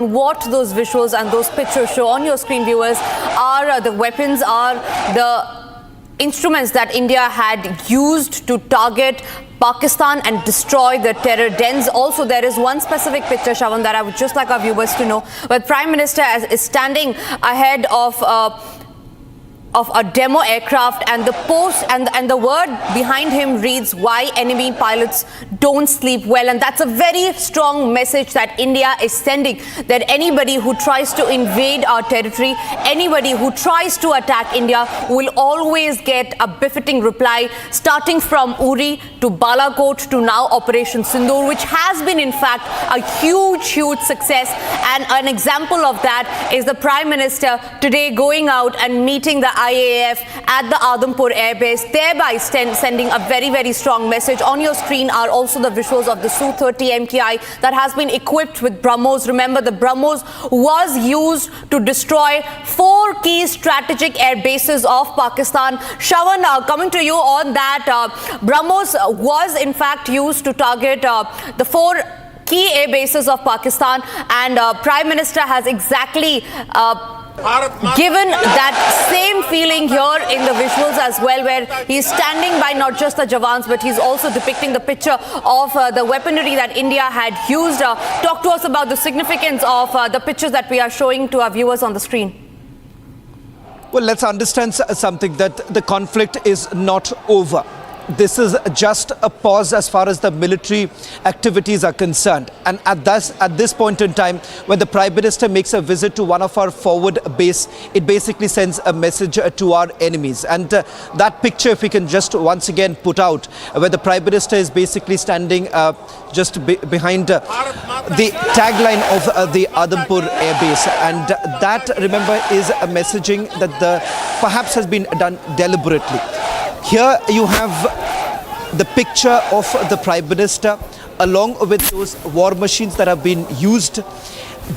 What those visuals and those pictures show on your screen, viewers, are the weapons, are the instruments that India had used to target Pakistan and destroy the terror dens. Also, there is one specific picture, Shravan, that I would just like our viewers to know, where Prime Minister is standing ahead of a demo aircraft, and the post and the word behind him reads, "Why enemy pilots don't sleep well." And that's a very strong message that India is sending, that anybody who tries to invade our territory, anybody who tries to attack India, will always get a befitting reply, starting from Uri to Balakot to now Operation Sindoor, which has been in fact a huge success. And an example of that is the Prime Minister today going out and meeting the IAF at the Adampur Air Base, thereby sending a very strong message. On your screen are also the visuals of the Su-30 MKI that has been equipped with Brahmos. Remember, the Brahmos was used to destroy 4 key strategic air bases of Pakistan. Shravan, coming to you on that, Brahmos was in fact used to target the 4 key air bases of Pakistan, and Prime Minister has exactly given that same feeling here in the visuals as well, where he's standing by not just the Jawans, but he's also depicting the picture of the weaponry that India had used. Talk to us about the significance of the pictures that we are showing to our viewers on the screen. Well, let's understand something, that the conflict is not over. This is just a pause as far as the military activities are concerned. And at this point in time, when the Prime Minister makes a visit to one of our forward base, it basically sends a message to our enemies. And that picture, if we can just once again put out, where the Prime Minister is basically standing just behind the tagline of the Adampur Air Base. And that, remember, is a messaging that perhaps has been done deliberately. Here you have the picture of the Prime Minister along with those war machines that have been used.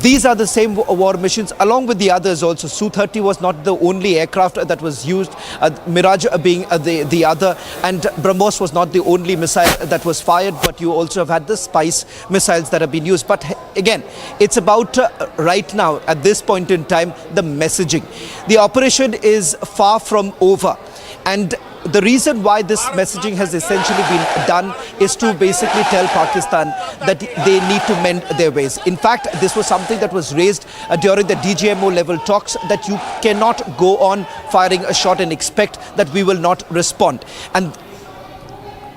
These are the same war machines along with the others also. Su-30 was not the only aircraft that was used, Mirage being the other, and Brahmos was not the only missile that was fired, but you also have had the Spice missiles that have been used. But again, it's about right now, at this point in time, the messaging. The operation is far from over, and the reason why this messaging has essentially been done is to basically tell Pakistan that they need to mend their ways. In fact, this was something that was raised during the DGMO level talks, that you cannot go on firing a shot and expect that we will not respond. And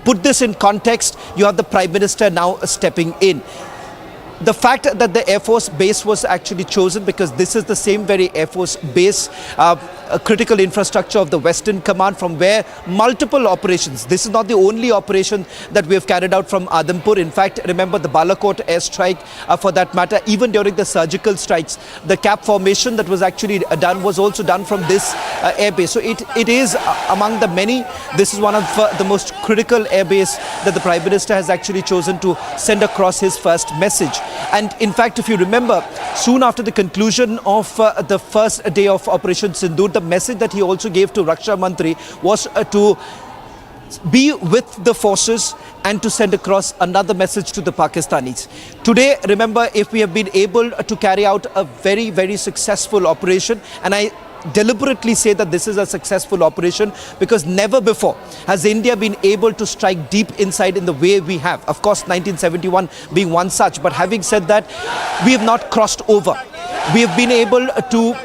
put this in context, you have the Prime Minister now stepping in. The fact that the Air Force base was actually chosen, because this is the same very Air Force base, a critical infrastructure of the Western Command, from where multiple operations, this is not the only operation that we have carried out from Adampur. In fact, remember the Balakot airstrike, for that matter, even during the surgical strikes, the cap formation that was actually done was also done from this air base. So it is among the many, this is one of the most critical air base that the Prime Minister has actually chosen to send across his first message. And in fact, if you remember, soon after the conclusion of the first day of Operation Sindoor, the message that he also gave to Raksha Mantri was to be with the forces and to send across another message to the Pakistanis. Today, remember, if we have been able to carry out a very successful operation, and I deliberately say that this is a successful operation because never before has India been able to strike deep inside in the way we have. Of course, 1971 being one such, but having said that, we have not crossed over. We have been able to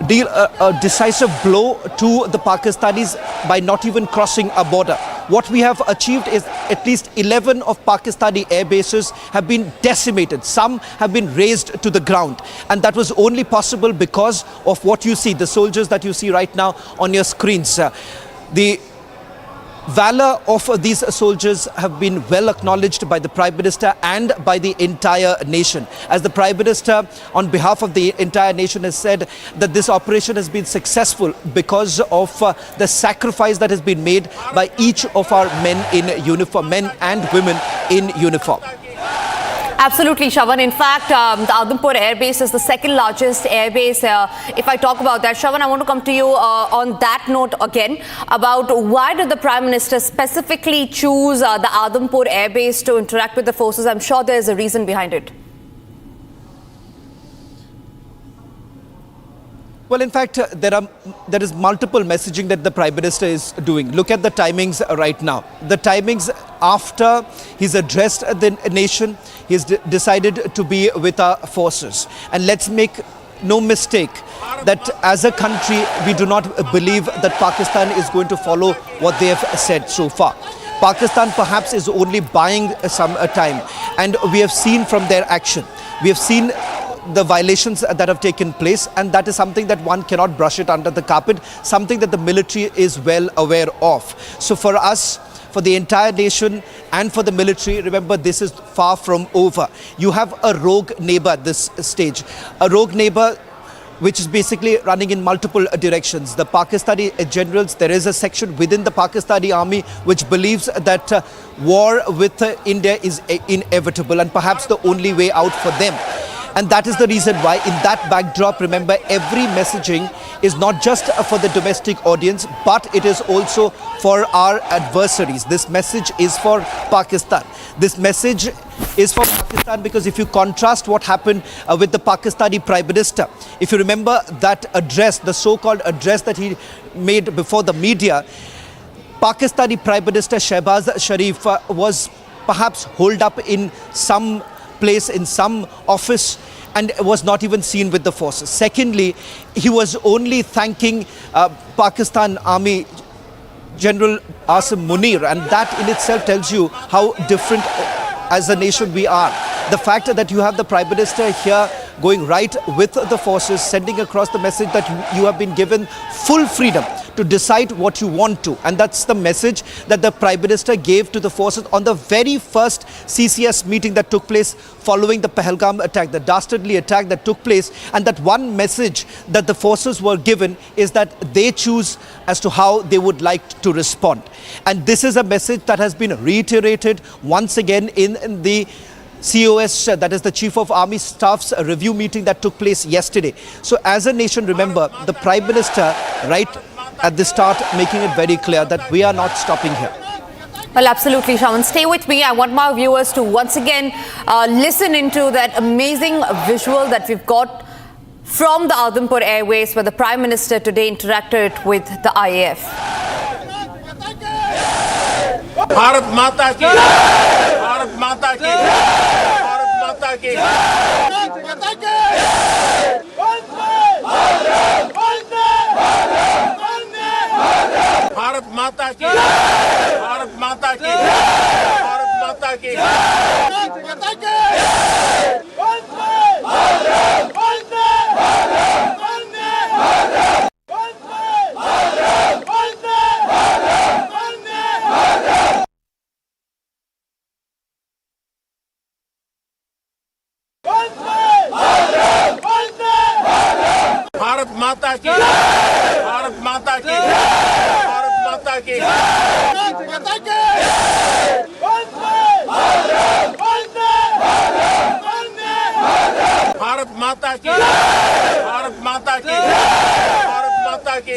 deal a decisive blow to the Pakistanis by not even crossing a border. What we have achieved is at least 11 of Pakistani air bases have been decimated. Some have been razed to the ground. And that was only possible because of what you see, the soldiers that you see right now on your screens. The valor of these soldiers have been well acknowledged by the Prime Minister and by the entire nation. As the Prime Minister, on behalf of the entire nation, has said that this operation has been successful because of the sacrifice that has been made by each of our men in uniform, men and women in uniform. Absolutely, Shravan. In fact, the Adampur Air Base is the second largest air base. If I talk about that, Shravan, I want to come to you on that note again about why did the Prime Minister specifically choose the Adampur Air Base to interact with the forces? I'm sure there's a reason behind it. Well, in fact, there is multiple messaging that the Prime Minister is doing. Look at the timings right now. The timings after he's addressed the nation, he's decided to be with our forces. And let's make no mistake that as a country, we do not believe that Pakistan is going to follow what they have said so far. Pakistan perhaps is only buying some time, and we have seen from their action, we have seen the violations that have taken place, and that is something that one cannot brush it under the carpet, something that the military is well aware of. So for us, for the entire nation and for the military, remember, this is far from over. You have a rogue neighbor at this stage, a rogue neighbor which is basically running in multiple directions. The Pakistani generals, there is a section within the Pakistani army which believes that war with India is inevitable and perhaps the only way out for them. And that is the reason why, in that backdrop, remember, every messaging is not just for the domestic audience, but it is also for our adversaries. This message is for Pakistan. This message is for Pakistan because if you contrast what happened with the Pakistani Prime Minister, if you remember that address, the so-called address that he made before the media, Pakistani Prime Minister Shehbaz Sharif was perhaps holed up in some place, in some office, and was not even seen with the forces. Secondly, he was only thanking Pakistan Army General Asim Munir, and that in itself tells you how different as a nation we are. The fact that you have the Prime Minister here going right with the forces, sending across the message that you have been given full freedom to decide what you want to. And that's the message that the Prime Minister gave to the forces on the very first CCS meeting that took place following the Pahalgam attack, the dastardly attack that took place. And that one message that the forces were given is that they choose as to how they would like to respond. And this is a message that has been reiterated once again in the COS, that is the Chief of Army Staff's review meeting that took place yesterday. So as a nation, remember, the Prime Minister, right at the start, making it very clear that we are not stopping here. Well, absolutely, Jawans. Stay with me. I want my viewers to once again listen into that amazing visual that we've got from the Adampur Air Base, where the Prime Minister today interacted with the IAF. Bharat माता की, भारत माता की, भारत माता की, भारत माता की, भारत माता की, भारत माता की, भारत माता की, भारत माता की, भारत माता की, भारत माता की,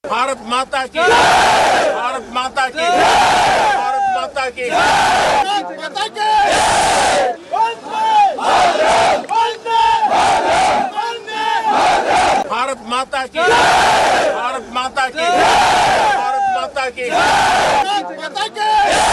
भारत माता की, भारत माता की, भारत माता की, भारत माता की, भारत माता की, भारत माता की, भारत माता की, भारत माता की,